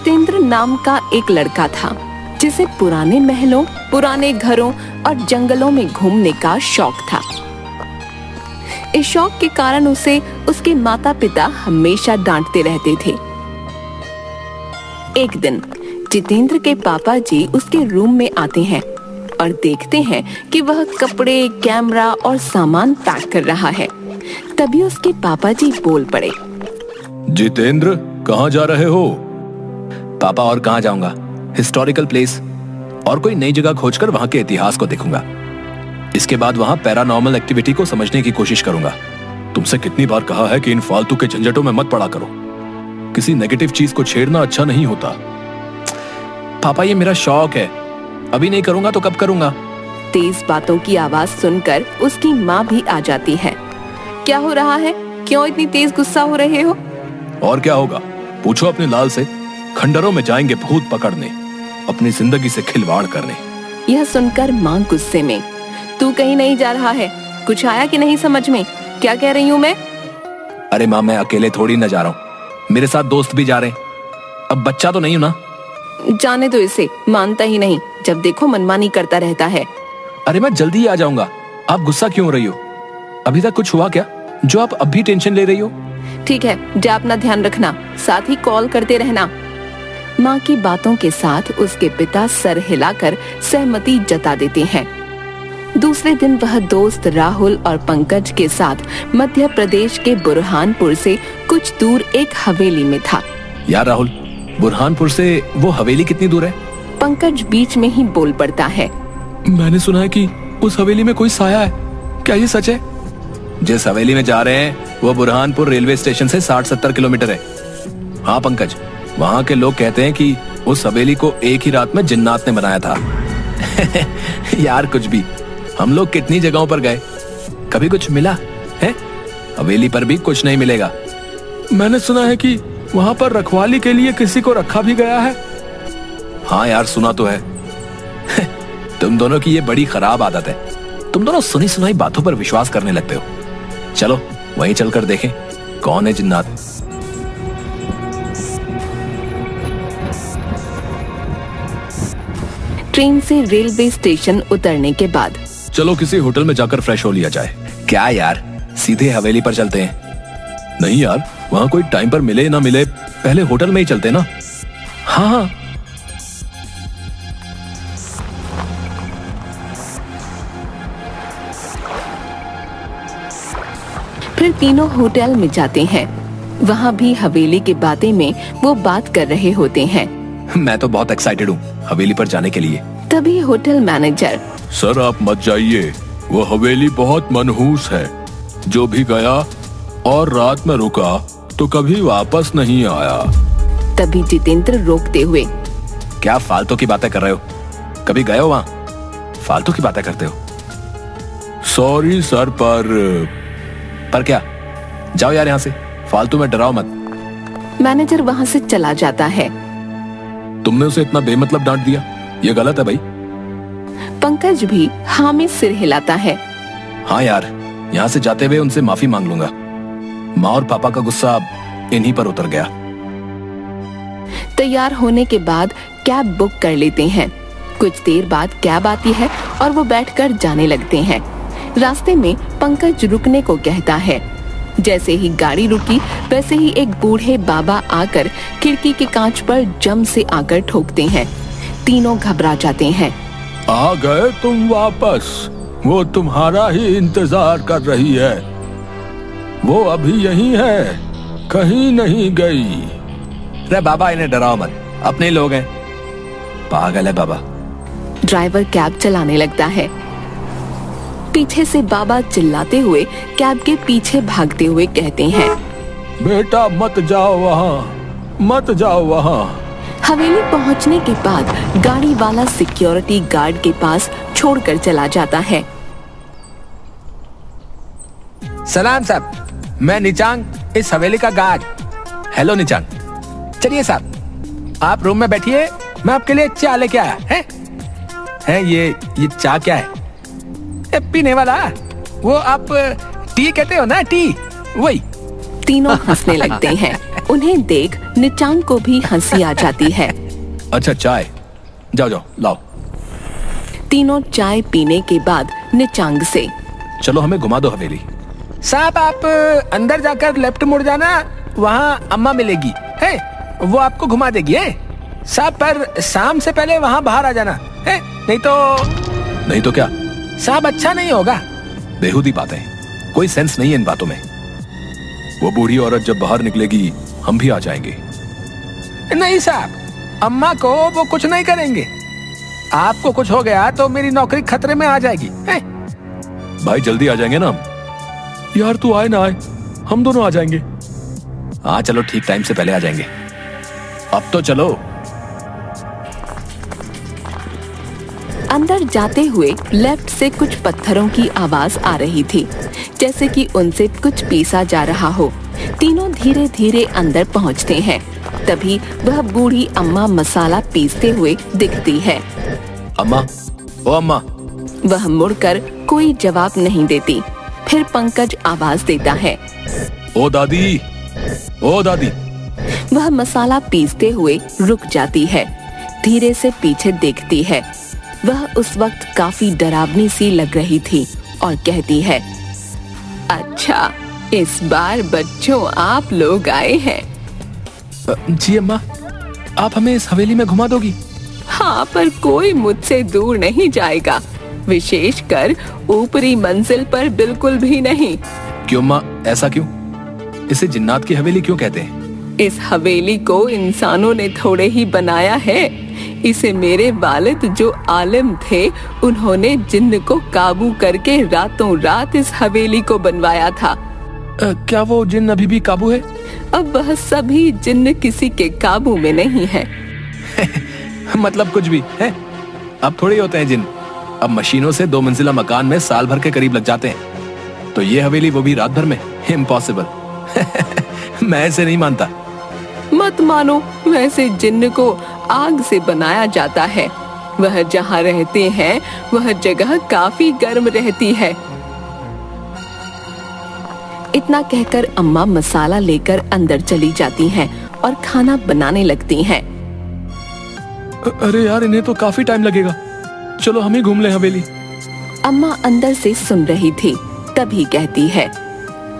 जितेंद्र नाम का एक लड़का था जिसे पुराने महलों, पुराने घरों और जंगलों में घूमने का शौक था। इस शौक के कारण उसे उसके माता पिता हमेशा डांटते रहते थे। एक दिन जितेंद्र के पापा जी उसके रूम में आते हैं और देखते हैं कि वह कपड़े, कैमरा और सामान पैक कर रहा है। तभी उसके पापा जी बोल पड़े, जितेंद्र, कहाँ जा रहे हो? पापा, और कहाँ जाऊंगा, हिस्टोरिकल प्लेस और कोई नई जगह खोजकर वहां के इतिहास को देखूंगा। इसके बाद वहां पैरानॉर्मल एक्टिविटी को समझने की कोशिश करूंगा। तुमसे कितनी बार कहा है कि इन फालतू के झंझटों में मत पड़ा करो। किसी नेगेटिव चीज को छेड़ना अच्छा नहीं होता। पापा, ये मेरा शौक है, अभी नहीं करूंगा तो कब करूंगा? तेज बातों की आवाज सुनकर उसकी माँ भी आ जाती है। क्या हो रहा है? क्यों इतनी तेज गुस्सा हो रहे हो? और क्या होगा, पूछो अपने लाल से। खंडरों में जाएंगे भूत पकड़ने, अपनी जिंदगी से खिलवाड़ करने। यह सुनकर माँ गुस्से में, तू कहीं नहीं जा रहा है? कुछ आया कि नहीं समझ में? क्या कह रही हूँ मैं? अरे माँ, मैं अकेले थोड़ी न जा रहा हूँ, मेरे साथ दोस्त भी जा रहे हैं। अब बच्चा तो नहीं हूं ना। जाने दो इसे, मानता ही नहीं, जब देखो मनमानी करता रहता है। अरे मैं जल्दी ही आ जाऊंगा, आप गुस्सा क्यों हो रही हो? अभी तक कुछ हुआ क्या जो आप अब भी टेंशन ले रही हो? ठीक है, जा अपना ध्यान रखना, साथ ही कॉल करते रहना। माँ की बातों के साथ उसके पिता सर हिलाकर सहमति जता देते हैं। दूसरे दिन वह दोस्त राहुल और पंकज के साथ मध्य प्रदेश के बुरहानपुर से कुछ दूर एक हवेली में था। यार राहुल, बुरहानपुर से वो हवेली कितनी दूर है? पंकज बीच में ही बोल पड़ता है, मैंने सुना है कि उस हवेली में कोई साया है, क्या ये सच है? जिस हवेली में जा रहे हैं वो बुरहानपुर रेलवे स्टेशन से 60-70 किलोमीटर है। हाँ पंकज, वहाँ के लोग कहते हैं कि उस हवेली को एक ही रात में जिन्नात ने बनाया था। यार कुछ भी, हम लोग कितनी जगहों पर गए, कभी कुछ मिला है? हवेली पर भी कुछ नहीं मिलेगा। मैंने सुना है कि वहाँ पर रखवाली के लिए किसी को रखा भी गया है। हाँ यार, सुना तो है। तुम दोनों की ये बड़ी खराब आदत है, तुम दोनों सुनी सुनाई बातों पर विश्वास करने लगते हो। चलो वहीं चलकर देखें कौन है जिन्नात। ट्रेन से रेलवे स्टेशन उतरने के बाद चलो किसी होटल में जाकर फ्रेश हो लिया जाए। क्या यार, सीधे हवेली पर चलते हैं? नहीं यार, वहाँ कोई टाइम पर मिले ना मिले, पहले होटल में ही चलते ना। हाँ हाँ। फिर तीनों होटल में जाते हैं। वहाँ भी हवेली की बातें में वो बात कर रहे होते हैं। मैं तो बहुत एक्साइटेड हूँ हवेली पर जाने के लिए। तभी होटल मैनेजर, सर आप मत जाइए, वो हवेली बहुत मनहूस है। जो भी गया और रात में रुका तो कभी वापस नहीं आया। तभी जितेंद्र रोकते हुए, क्या फालतू की बातें कर रहे हो? कभी गए हो वहाँ? फालतू की बातें करते हो। सॉरी सर, पर क्या? जाओ यार यहाँ से, फालतू में डराओ मत। मैनेजर वहाँ से चला जाता है। तुमने उसे इतना बेमतलब डांट दिया, ये गलत है भाई। पंकज भी हाँ में सिर हिलाता है। हाँ यार, यहाँ से जाते हुए उनसे माफी मांग लूंगा। माँ और पापा का गुस्सा इन्हीं पर उतर गया। तैयार होने के बाद कैब बुक कर लेते हैं। कुछ देर बाद कैब आती है और वो बैठकर जाने लगते हैं। रास्ते में पंकज रुकने को कहता है। जैसे ही गाड़ी रुकी वैसे ही एक बूढ़े बाबा आकर खिड़की के कांच पर जम से आकर ठोकते हैं। तीनों घबरा जाते हैं। आ गए तुम वापस, वो तुम्हारा ही इंतजार कर रही है। वो अभी यहीं है, कहीं नहीं गई। रे बाबा, इन्हें डराओ मत, अपने लोग हैं। पागल है बाबा। ड्राइवर कैब चलाने लगता है। पीछे से बाबा चिल्लाते हुए कैब के पीछे भागते हुए कहते हैं, बेटा मत जाओ वहाँ, मत जाओ वहाँ। हवेली पहुँचने के बाद गाड़ी वाला सिक्योरिटी गार्ड के पास छोड़कर चला जाता है। सलाम साहब, मैं निचांग, इस हवेली का गार्ड। हेलो निचांग। चलिए साहब, आप रूम में बैठिए, मैं आपके लिए चाय लेके आया है। ये चाय क्या है? पीने वाला, वो आप टी कहते हो ना, टी, वही। तीनों हंसने लगते हैं। उन्हें देख निचांग को भी हंसी आ जाती है। अच्छा चाय, जाओ जाओ लाओ। तीनों चाय पीने के बाद निचांग से, चलो हमें घुमा दो हवेली। साहब आप अंदर जाकर लेफ्ट मुड़ जाना, वहाँ अम्मा मिलेगी है, वो आपको घुमा देगी है साहब, पर शाम से पहले वहाँ बाहर आ जाना है, नहीं तो क्या साहब अच्छा नहीं होगा। बेहुदी बातें, कोई सेंस नहीं है इन बातों में। वो बूढ़ी औरत जब बाहर निकलेगी हम भी आ जाएंगे। नहीं साहब, अम्मा को वो कुछ नहीं करेंगे, आपको कुछ हो गया तो मेरी नौकरी खतरे में आ जाएगी है? भाई जल्दी आ जाएंगे ना हम। यार तू आए ना आए, हम दोनों आ जाएंगे। हाँ चलो ठीक टाइम से पहले आ जाएंगे। अब तो चलो। अंदर जाते हुए लेफ्ट से कुछ पत्थरों की आवाज आ रही थी, जैसे कि उनसे कुछ पीसा जा रहा हो। तीनों धीरे धीरे अंदर पहुंचते हैं। तभी वह बूढ़ी अम्मा मसाला पीसते हुए दिखती है। अम्मा, ओ अम्मा। वह मुड़कर कोई जवाब नहीं देती। फिर पंकज आवाज देता है, ओ दादी, ओ दादी। वह मसाला पीसते हुए रुक जाती है, धीरे से पीछे देखती है। वह उस वक्त काफी डरावनी सी लग रही थी और कहती है, अच्छा इस बार बच्चों आप लोग आए हैं। जी अम्मा, आप हमें इस हवेली में घुमा दोगी? हाँ, पर कोई मुझसे दूर नहीं जाएगा, विशेषकर ऊपरी मंजिल पर बिल्कुल भी नहीं। क्यों माँ, ऐसा क्यों? इसे जिन्नात की हवेली क्यों कहते हैं? इस हवेली को इंसानों ने थोड़े ही बनाया है। इसे मेरे वालिद जो आलिम थे, उन्होंने जिन्न को काबू करके रातों रात इस हवेली को बनवाया था। क्या वो जिन्न अभी भी काबू है? अब वह सभी जिन्न किसी के काबू में नहीं है। मतलब कुछ भी है? अब थोड़ी होते हैं जिन्न, अब मशीनों से 2 मंजिला मकान में साल भर के करीब लग जाते हैं। तो ये हवेली वो भी रात भर में? इम्पॉसिबल। मैं इसे नहीं मानता। मत मानो, वैसे जिन्न को आग से बनाया जाता है। वह जहाँ रहते हैं वह जगह काफी गर्म रहती है। इतना कहकर अम्मा मसाला लेकर अंदर चली जाती हैं और खाना बनाने लगती हैं। अरे यार, इन्हें तो काफी टाइम लगेगा, चलो हम ही घूम ले हवेली। अम्मा अंदर से सुन रही थी, तभी कहती है,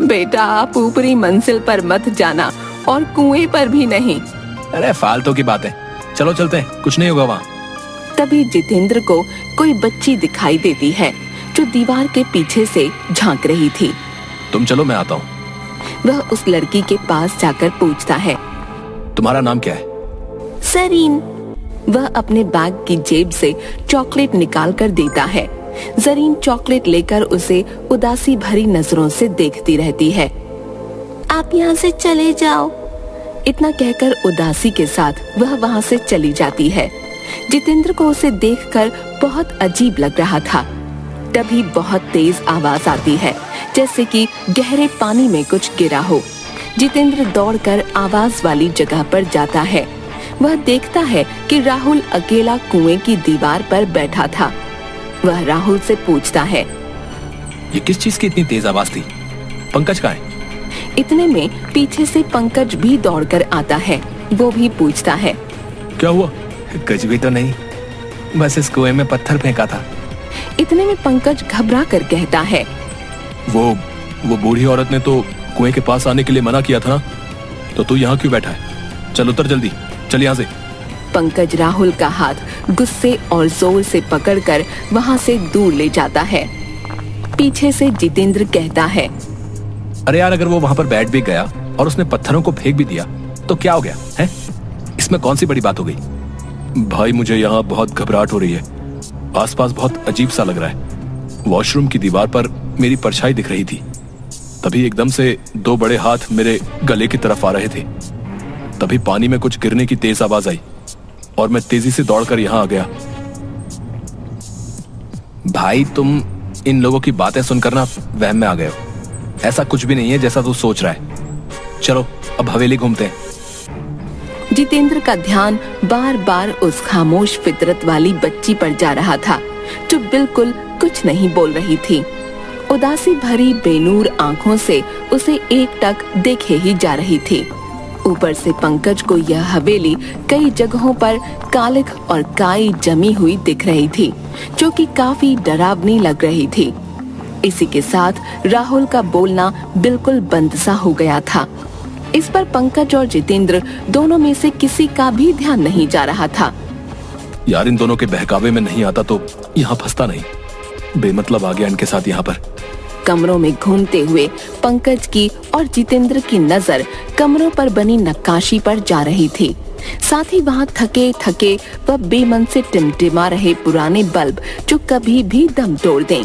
बेटा आप ऊपरी मंजिल पर मत जाना और कुएं पर भी नहीं। अरे फालतू की बात है, चलो चलते हैं, कुछ नहीं होगा वहाँ। तभी जितेंद्र को कोई बच्ची दिखाई देती है जो दीवार के पीछे से झांक रही थी। तुम चलो, मैं आता हूँ। वह उस लड़की के पास जाकर पूछता है, तुम्हारा नाम क्या है? जरीन। वह अपने बैग की जेब से चॉकलेट निकाल कर देता है। जरीन चॉकलेट लेकर उसे उदासी भरी नजरों से देखती रहती है। आप यहाँ से चले जाओ। इतना कहकर उदासी के साथ वह वहाँ से चली जाती है। जितेंद्र को उसे देखकर बहुत अजीब लग रहा था। तभी बहुत तेज आवाज आती है, जैसे कि गहरे पानी में कुछ गिरा हो। जितेंद्र दौड़कर आवाज वाली जगह पर जाता है। वह देखता है कि राहुल अकेला कुएं की दीवार पर बैठा था। वह राहुल से पूछता है, ये किस चीज की इतनी तेज आवाज थी? पंकज कहाँ है? इतने में पीछे से पंकज भी दौड़कर आता है। वो भी पूछता है, क्या हुआ? कुछ भी तो नहीं, बस इस कुएं में पत्थर फेंका था। इतने में पंकज घबरा कर कहता है, वो बूढ़ी औरत ने तो कुएं के पास आने के लिए मना किया था ना, तो तू यहाँ क्यों बैठा है? चल उतर जल्दी, चल यहाँ से। पंकज राहुल का हाथ गुस्से और जोर से पकड़कर वहाँ से दूर ले जाता है। पीछे से जितेंद्र कहता है, अरे यार, अगर वो वहाँ पर बैठ भी गया और उसने पत्थरों को फेंक भी दिया तो क्या हो गया है? इसमें कौन सी बड़ी बात हो गई? भाई मुझे यहाँ बहुत घबराहट हो रही है, आसपास बहुत अजीब सा लग रहा है। वॉशरूम की दीवार पर मेरी परछाई दिख रही थी। तभी एकदम से 2 बड़े हाथ मेरे गले की तरफ आ रहे थे। तभी पानी में कुछ गिरने की तेज आवाज आई और मैं तेजी से दौड़कर यहाँ आ गया। भाई तुम इन लोगों की बातें सुनकर ना वहम में आ गए हो। ऐसा कुछ भी नहीं है जैसा तू सोच रहा है। चलो अब हवेली घूमते हैं। जितेंद्र का ध्यान बार बार उस खामोश फितरत वाली बच्ची पर जा रहा था जो बिल्कुल कुछ नहीं बोल रही थी। उदासी भरी बेनूर आंखों से उसे एकटक देखे ही जा रही थी। ऊपर से पंकज को यह हवेली कई जगहों पर कालिख और काई जमी हुई दिख रही थी, जो कि काफी डरावनी लग रही थी। इसी के साथ राहुल का बोलना बिल्कुल बंद सा हो गया था। इस पर पंकज और जितेंद्र दोनों में से किसी का भी ध्यान नहीं जा रहा था। यार इन दोनों के बहकावे में नहीं आता तो यहाँ फंसता नहीं, बेमतलब आ गया इनके साथ यहाँ पर। कमरों में घूमते हुए पंकज की और जितेंद्र की नजर कमरों पर बनी नक्काशी पर जा रही थी। साथ ही वहाँ थके थके व बेमन से टिमटिमा रहे पुराने बल्ब जो कभी भी दम तोड़ दें।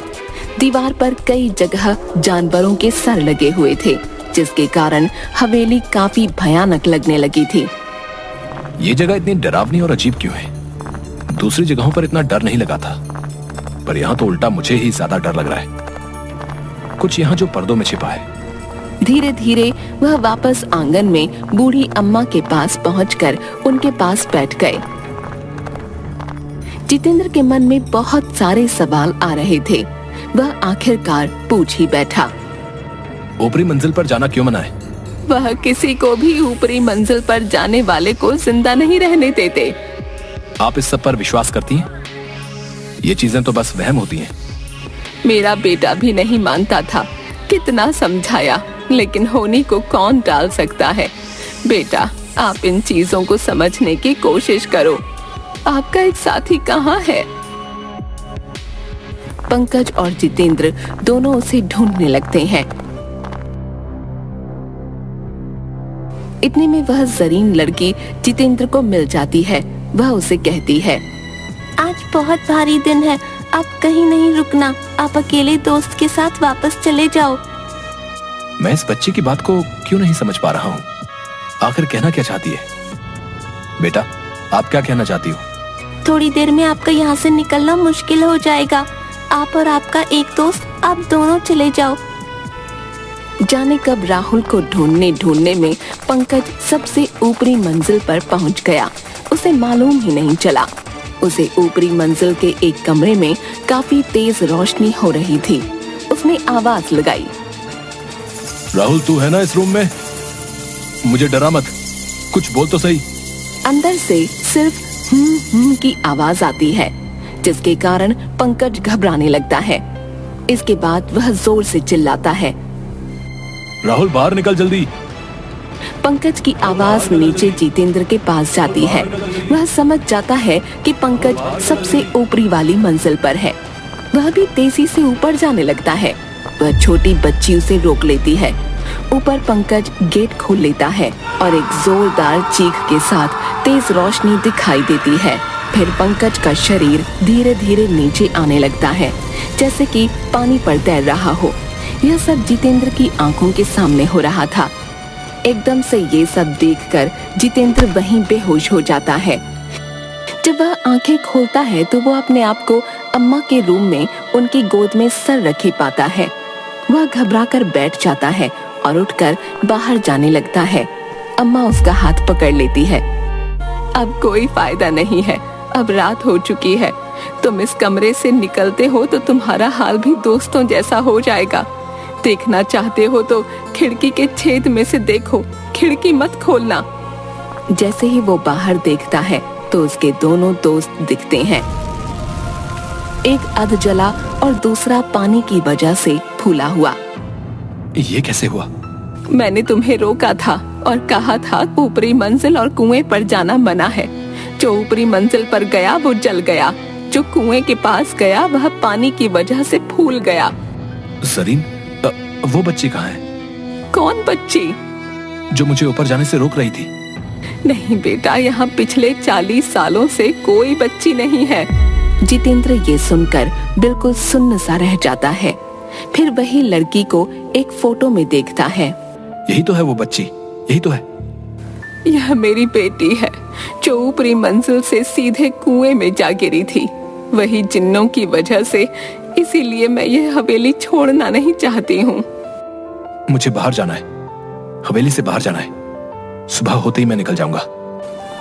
दीवार पर कई जगह जानवरों के सर लगे हुए थे, जिसके कारण हवेली काफी भयानक लगने लगी थी। ये जगह इतनी डरावनी और अजीब क्यों है? दूसरी जगहों पर इतना डर नहीं लगा था, पर यहाँ तो उल्टा मुझे ही ज्यादा डर लग रहा है। कुछ यहाँ जो पर्दों में छिपा है। धीरे धीरे वह वापस आंगन में बूढ़ी अम्मा के पास पहुंचकर उनके पास बैठ गए। जितेंद्र के मन में बहुत सारे सवाल आ रहे थे। वह आखिरकार पूछ ही बैठा, ऊपरी मंजिल पर जाना क्यों मना है? वह किसी को भी ऊपरी मंजिल पर जाने वाले को जिंदा नहीं रहने देते। आप इस सब पर विश्वास करती हैं? ये चीजें तो बस वहम होती हैं। मेरा बेटा भी नहीं मानता था, कितना समझाया, लेकिन होनी को कौन टाल सकता है। बेटा, आप इन चीजों को समझने की कोशिश करो। आपका एक साथी कहाँ है? पंकज और जितेंद्र दोनों उसे ढूंढने लगते हैं। इतने में वह जरीन लड़की जितेंद्र को मिल जाती है। वह उसे कहती है, आज बहुत भारी दिन है, आप कहीं नहीं रुकना, आप अकेले दोस्त के साथ वापस चले जाओ। मैं इस बच्चे की बात को क्यों नहीं समझ पा रहा हूँ? आखिर कहना क्या चाहती है? बेटा, आप क्या कहना चाहती हो? थोड़ी देर में आपका यहाँ से निकलना मुश्किल हो जाएगा। आप और आपका एक दोस्त, आप दोनों चले जाओ। जाने कब राहुल को ढूंढने ढूंढने में पंकज सबसे ऊपरी मंजिल पर पहुंच गया। उसे मालूम ही नहीं चला। उसे ऊपरी मंजिल के एक कमरे में काफी तेज रोशनी हो रही थी। उसने आवाज लगाई, राहुल तू है ना इस रूम में? मुझे डरा मत, कुछ बोल तो सही। अंदर से सिर्फ की आवाज आती है, जिसके कारण पंकज घबराने लगता है। इसके बाद वह जोर से चिल्लाता है, राहुल बाहर निकल जल्दी। पंकज की आवाज नीचे जितेंद्र के पास जाती है। वह समझ जाता है कि पंकज सबसे ऊपरी वाली मंजिल पर है। वह भी तेजी से ऊपर जाने लगता है। वह छोटी बच्ची उसे रोक लेती है। ऊपर पंकज गेट खोल लेता है और एक जोरदार चीख के साथ तेज रोशनी दिखाई देती है। फिर पंकज का शरीर धीरे धीरे नीचे आने लगता है, जैसे कि पानी पर तैर रहा हो। यह सब जितेंद्र की आंखों के सामने हो रहा था। एकदम से ये सब देखकर जितेंद्र वहीं बेहोश हो जाता है। जब वह आंखें खोलता है तो वो अपने आप को अम्मा के रूम में उनकी गोद में सर रखे पाता है। वह घबराकर बैठ जाता है और उठकर बाहर जाने लगता है। अम्मा उसका हाथ पकड़ लेती है। अब कोई फायदा नहीं है, अब रात हो चुकी है। तुम इस कमरे से निकलते हो तो तुम्हारा हाल भी दोस्तों जैसा हो जाएगा। देखना चाहते हो तो खिड़की के छेद में से देखो, खिड़की मत खोलना। जैसे ही वो बाहर देखता है तो उसके दोनों दोस्त दिखते हैं। एक अध जला और दूसरा पानी की वजह से फूला हुआ। ये कैसे हुआ? मैंने तुम्हें रोका था और कहा था ऊपरी मंजिल और कुएं पर जाना मना है। जो ऊपरी मंजिल पर गया वो जल गया, जो कुएं के पास गया वह पानी की वजह से फूल गया। जरीन, वो बच्ची कहाँ है? कौन बच्ची? जो मुझे ऊपर जाने से रोक रही थी। नहीं बेटा, यहाँ पिछले 40 सालों से कोई बच्ची नहीं है। जितेंद्र ये सुनकर बिल्कुल सुन्न सा रह जाता है। फिर वही लड़की को एक फोटो में देखता है। यही तो है वो बच्ची, यही तो है। यह मेरी बेटी है जो ऊपरी मंजिल से सीधे कुएं में जा गिरी थी, वही जिन्नों की वजह से। इसीलिए मैं यह हवेली छोड़ना नहीं चाहती हूँ। मुझे बाहर जाना है, हवेली से बाहर जाना है। सुबह होते ही मैं निकल जाऊंगा।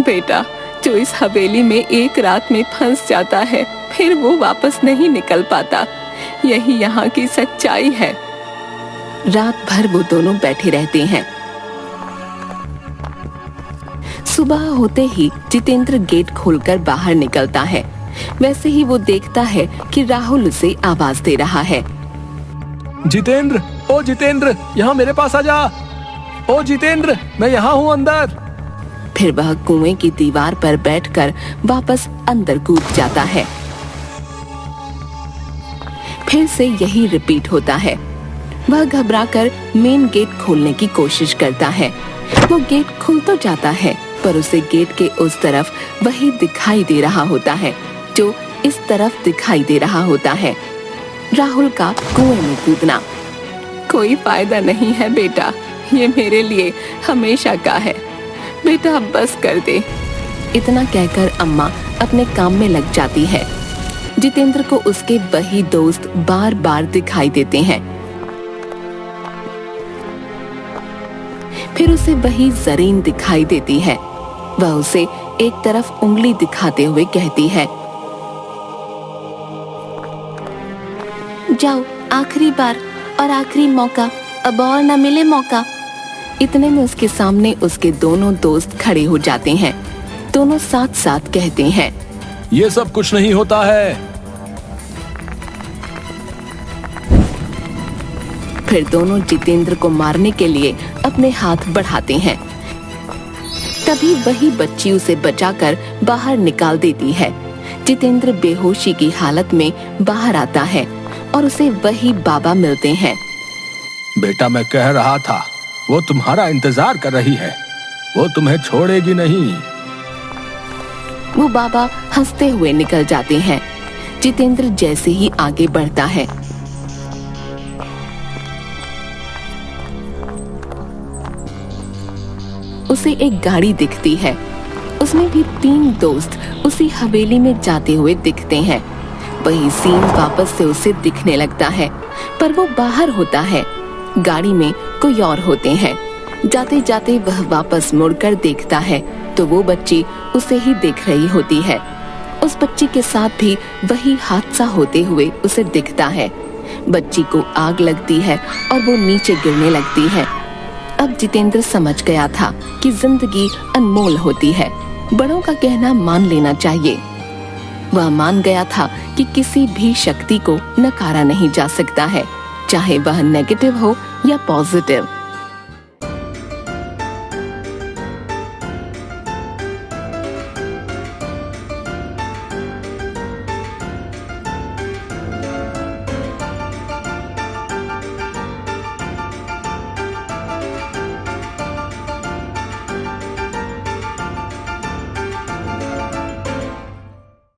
बेटा, जो इस हवेली में एक रात में फंस जाता है फिर वो वापस नहीं निकल पाता। यही यहाँ की सच्चाई है। रात भर वो दोनों बैठे रहते हैं। सुबह होते ही जितेंद्र गेट खोलकर बाहर निकलता है। वैसे ही वो देखता है कि राहुल उसे आवाज दे रहा है। जितेंद्र, ओ जितेंद्र, यहाँ मेरे पास आ जा। ओ जितेंद्र, मैं यहाँ हूँ अंदर। फिर वह कुएं की दीवार पर बैठकर वापस अंदर कूद जाता है। फिर से यही रिपीट होता है। वह घबराकर मेन गेट खोलने की कोशिश करता है। वो गेट खुल तो जाता है, पर उसे गेट के उस तरफ वही दिखाई दे रहा होता है जो इस तरफ दिखाई दे रहा होता है, राहुल का कुएं में कूदना। कोई फायदा नहीं है बेटा, ये मेरे लिए हमेशा का है। बेटा अब बस कर दे। इतना कहकर अम्मा अपने काम में लग जाती है। जितेंद्र को उसके वही दोस्त बार बार दिखाई देते हैं। फिर उसे वही जरीन दिखाई देती है। वह उसे एक तरफ उंगली दिखाते हुए कहती है, जाओ, आखिरी बार और आखिरी मौका, अब और न मिले मौका। इतने में उसके सामने उसके दोनों दोस्त खड़े हो जाते हैं। दोनों साथ साथ कहते हैं, ये सब कुछ नहीं होता है। फिर दोनों जितेंद्र को मारने के लिए अपने हाथ बढ़ाते हैं। तभी वही बच्ची उसे बचाकर बाहर निकाल देती है। जितेंद्र बेहोशी की हालत में बाहर आता है और उसे वही बाबा मिलते हैं। बेटा, मैं कह रहा था, वो तुम्हारा इंतजार कर रही है, वो तुम्हें छोड़ेगी नहीं। वो बाबा हंसते हुए निकल जाते हैं। जितेंद्र जैसे ही आगे बढ़ता है, उसे एक गाड़ी दिखती है। उसमें भी 3 दोस्त उसी हवेली में जाते हुए दिखते हैं। वही सीन वापस से उसे दिखने लगता है, पर वो बाहर होता है। गाड़ी में कोई और होते हैं। जाते जाते वह वापस मुड़कर देखता है तो वो बच्ची उसे ही देख रही होती है। उस बच्ची के साथ भी वही हादसा होते हुए उसे दिखता है। बच्ची को आग लगती है और वो नीचे गिरने लगती है। अब जितेंद्र समझ गया था कि जिंदगी अनमोल होती है, बड़ों का कहना मान लेना चाहिए। वह मान गया था कि किसी भी शक्ति को नकारा नहीं जा सकता है, चाहे वह नेगेटिव हो या पॉजिटिव।